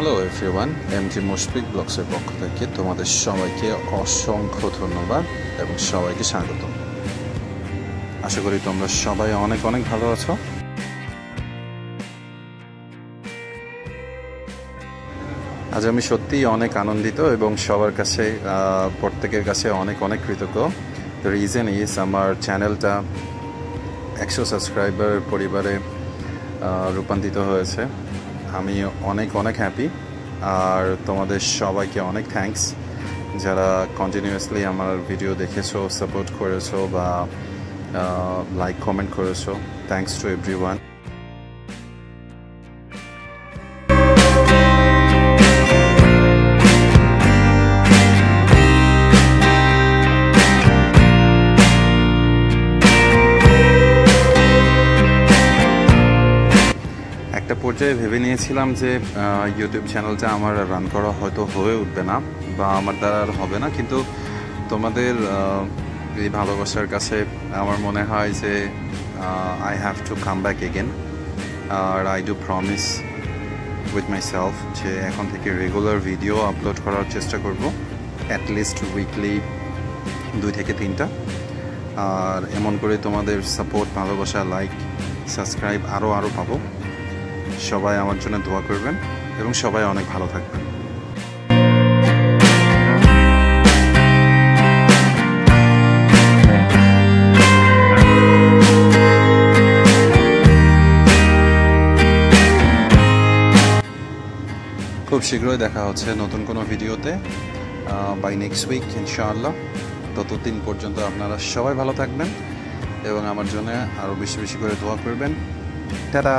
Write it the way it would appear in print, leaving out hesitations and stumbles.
Hello everyone, MG Mushfiq ব্লগসের পক্ষ থেকে তোমাদের সবাইকে অসংখ্য ধন্যবাদ এবং সবাইকে স্বাগত। আশা করি তোমরা সবাই অনেক অনেক ভালো আছো। আজ আমি সত্যিই অনেক আনন্দিত এবং সবার কাছে প্রত্যেকের কাছে অনেক অনেক কৃতজ্ঞ। দ্য রিজন ইজ আমার চ্যানেলটা 100 সাবস্ক্রাইবার পরিবারে রূপান্তরিত হয়েছে। আমি অনেক অনেক হ্যাপি। আর তোমাদের সবাইকে অনেক থ্যাঙ্কস যারা কন্টিনিউয়াসলি আমার ভিডিও দেখেছো, সাপোর্ট করেছো বা লাইক কমেন্ট করেছো। Thanks to everyone. একটা পর্যায়ে ভেবে নিয়েছিলাম যে ইউটিউব চ্যানেলটা আমার রান করা হয়তো হয়ে উঠবে না বা আমার দ্বারা আর হবে না, কিন্তু তোমাদের এই ভালোবাসার কাছে আমার মনে হয় যে I have to come back again. আর I do promise with myself যে এখন থেকে রেগুলার ভিডিও আপলোড করার চেষ্টা করব, অ্যাটলিস্ট উইকলি 2 থেকে 3টা। আর এমন করে তোমাদের সাপোর্ট, ভালোবাসা, লাইক, সাবস্ক্রাইব আরও পাবো। সবাই আমার জন্য দোয়া করবেন এবং সবাই অনেক ভালো থাকবেন। খুব শীঘ্রই দেখা হচ্ছে নতুন কোনো ভিডিওতে, বাই নেক্সট উইক ইনশাআল্লাহ। ততদিন পর্যন্ত আপনারা সবাই ভালো থাকবেন এবং আমার জন্য আরও বেশি বেশি করে দোয়া করবেন। টাটা।